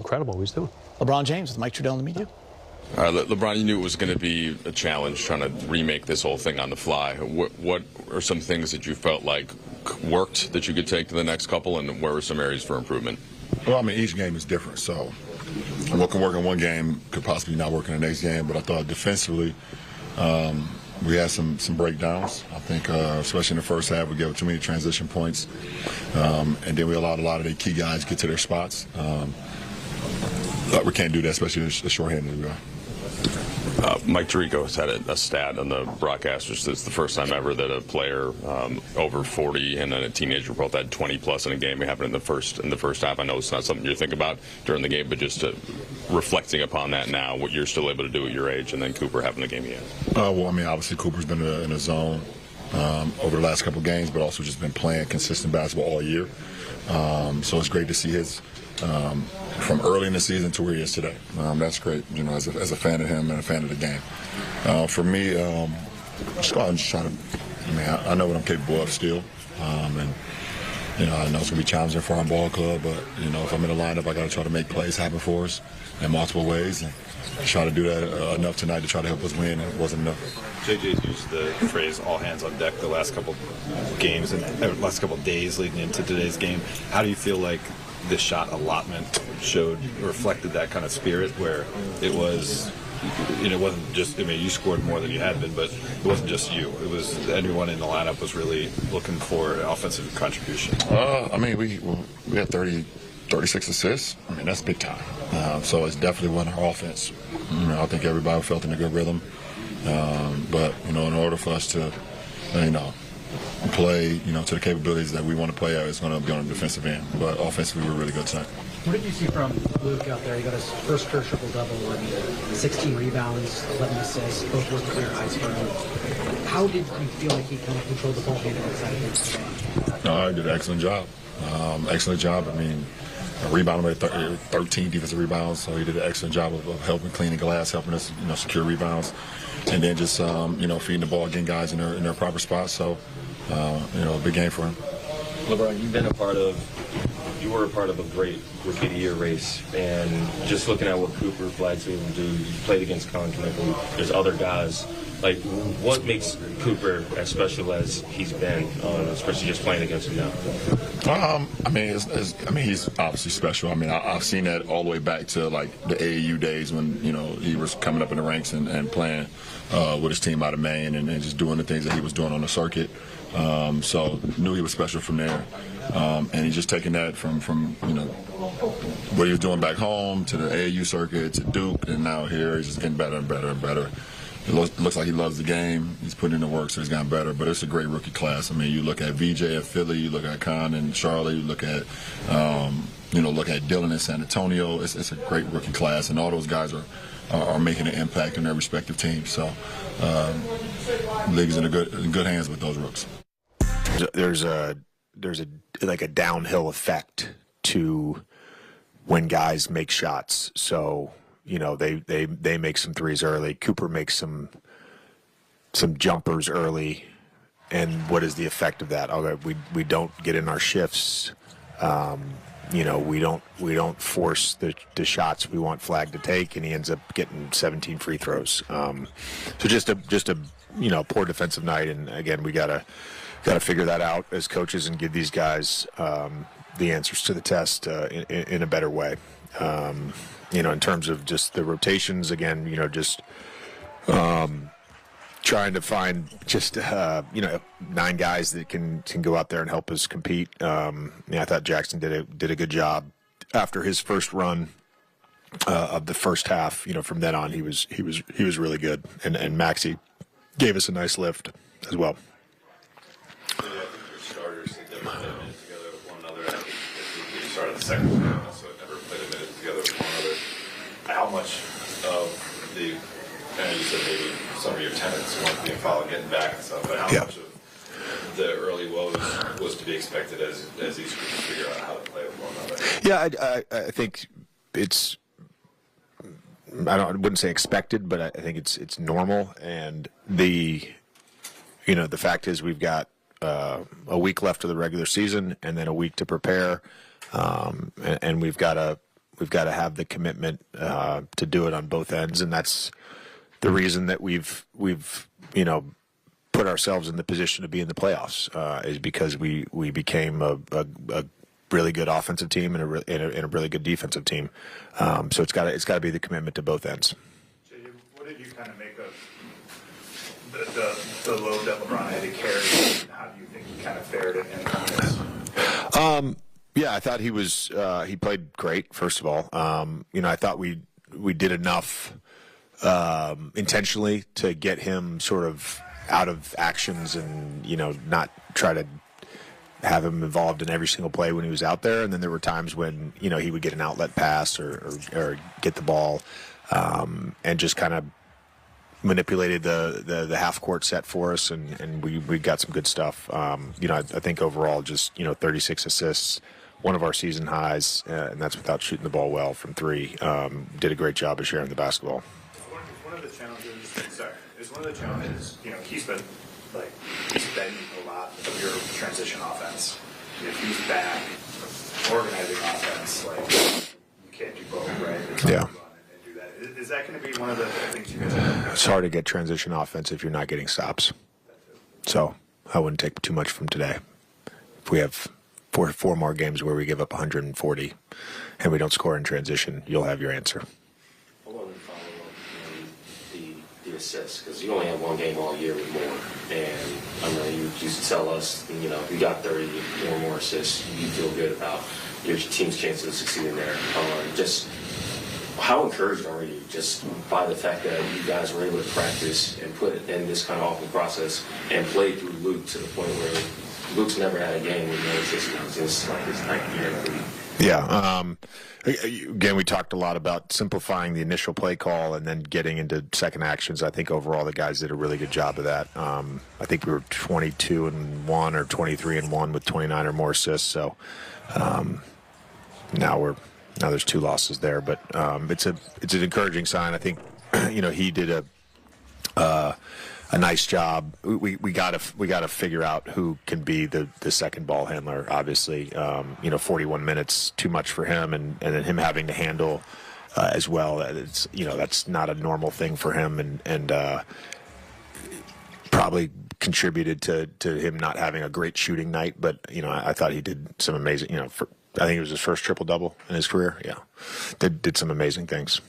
incredible what he's doing. LeBron James with Mike Trudell in the media. LeBron, you knew it was going to be a challenge trying to remake this whole thing on the fly. What are some things that you felt like worked that you could take to the next couple, and where were some areas for improvement? Well, I mean, each game is different, so what can work in one game could possibly not work in the next game. But I thought defensively, we had some breakdowns. I think, especially in the first half, we gave up too many transition points, and then we allowed a lot of the key guys to get to their spots. We can't do that, especially as shorthanded we are. Mike Tirico has had a stat on the broadcasters. It's the first time ever that a player over 40 and then a teenager both had 20+ in a game. It happened in the first half. I know it's not something you think about during the game, but just reflecting upon that now, what you're still able to do at your age, and then Cooper having the game he has. Well, I mean, obviously Cooper's been in a zone over the last couple of games, but also just been playing consistent basketball all year. So it's great to see his from early in the season to where he is today. That's great, you know, as a fan of him and a fan of the game. For me, just go out and just try to. I mean, I know what I'm capable of still, and you know, I know it's gonna be challenging for our ball club, but you know, if I'm in the lineup, I got to try to make plays happen for us in multiple ways, and try to do that enough tonight to try to help us win. It wasn't enough. JJ's used the phrase "all hands on deck" the last couple games and last couple days leading into today's game. How do you feel like this shot allotment reflected that kind of spirit, where it was, you know, it wasn't just, I mean, you scored more than you had been, but it wasn't just you. It was everyone in the lineup was really looking for an offensive contribution. I mean, we had 36 assists. I mean, that's big time. So it's definitely wasn't our offense. You know, I think everybody felt in a good rhythm. But, you know, in order for us to, you know, play, you know, to the capabilities that we want to play at, it's going to be on the defensive end. But offensively, we were really good tonight. What did you see from Luka out there? He got his first career triple-double, 16 rebounds, 11 assists, both were career highs for him. How did you feel like he kind of controlled the ball game inside of him? No, he did an excellent job. Excellent job. I mean, rebounding 13 defensive rebounds, so he did an excellent job of helping clean the glass, helping us, you know, secure rebounds, and then just you know, feeding the ball, getting guys in their proper spots. So you know, a big game for him. LeBron, you were a part of a great Rookie of the Year race, and just looking at what Cooper Flag's able to do, you played against Colin Kaepernick, there's other guys. Like, what makes Cooper as special as he's been, especially just playing against him now? I mean, he's obviously special. I mean, I've seen that all the way back to like the AAU days when, you know, he was coming up in the ranks and playing with his team out of Maine and just doing the things that he was doing on the circuit. So knew he was special from there, and he's just taking that from you know, what he was doing back home to the AAU circuit to Duke, and now here he's just getting better and better and better. It looks like he loves the game. He's putting in the work, so he's gotten better. But it's a great rookie class. I mean, you look at VJ at Philly, you look at Con in Charlotte, you look at look at Dylan in San Antonio. It's a great rookie class, and all those guys are making an impact in their respective teams. So the league's in good hands with those rooks. There's a downhill effect to when guys make shots. So, you know, they make some threes early. Cooper makes some jumpers early, and what is the effect of that? We don't get in our shifts. You know, we don't force the shots we want Flag to take, and he ends up getting 17 free throws. So just a you know, poor defensive night, and again, we gotta figure that out as coaches and give these guys the answers to the test in a better way. You know, in terms of just the rotations, again, you know, just trying to find just you know, 9 guys that can go out there and help us compete. Yeah, I thought Jackson did a good job after his first run of the first half. You know, from then on, he was really good, and Maxey gave us a nice lift as well. Started the second half, so never played a minute together with one another. How much of the, I know you said maybe some of your tenants weren't being followed, getting back and stuff, but how much of the early woes was to be expected as these groups figure out how to play with one another? Yeah, I think it's, I wouldn't say expected, but I think it's normal, and the fact is we've got a week left of the regular season and then a week to prepare. And we've got We've got to have the commitment to do it on both ends, and that's the reason that we've put ourselves in the position to be in the playoffs is because we became a really good offensive team and a really good defensive team. So it's got to be the commitment to both ends. JJ, what did you kind of make of the load that LeBron had to carry? And how do you think he kind of fared in the minutes? Yeah, I thought he played great. First of all, I thought we did enough intentionally to get him sort of out of actions and not try to have him involved in every single play when he was out there. And then there were times when he would get an outlet pass or get the ball and just kind of manipulated the half court set for us, and we got some good stuff. I think overall just 36 assists, one of our season highs, and that's without shooting the ball well from three. Did a great job of sharing the basketball. One of the challenges, he's been a lot of your transition offense. If he's back organizing offense, you can't do both, right? Yeah. Is that going to be one of the things you guys have? It's hard to get transition offense if you're not getting stops. So I wouldn't take too much from today. If we have four more games where we give up 140 and we don't score in transition, you'll have your answer. I wanted to follow up the assists, because you only have one game all year with more. And I know you used to tell us, you got 30 or more assists, you feel good about your team's chances of succeeding there. Just how encouraged are you just by the fact that you guys were able to practice and put it in this kind of offensive process and play through Luke to the point where Luke's never had a game with no assists. It's like his ninth year in the league. Yeah. Again, we talked a lot about simplifying the initial play call and then getting into second actions. I think overall the guys did a really good job of that. I think we were 22-1 or 23-1 with 29 or more assists. So now there's 2 losses there, but it's an encouraging sign. I think he did a nice job. We got to figure out who can be the second ball handler. Obviously, 41 minutes too much for him, and then him having to handle as well. It's that's not a normal thing for him, and probably contributed to him not having a great shooting night. But I thought he did some amazing. I think it was his first triple-double in his career. Yeah, did some amazing things.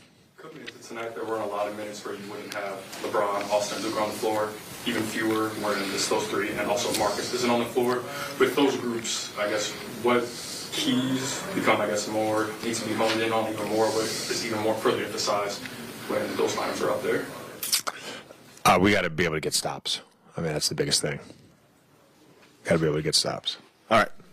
Tonight there weren't a lot of minutes where you wouldn't have LeBron, Austin, Luka on the floor, even fewer more than just those three, and also Marcus isn't on the floor. With those groups, I guess, what keys become, more, needs to be honed in on even more, what is even more further emphasized when those lineups are up there? We got to be able to get stops. That's the biggest thing. Got to be able to get stops. All right.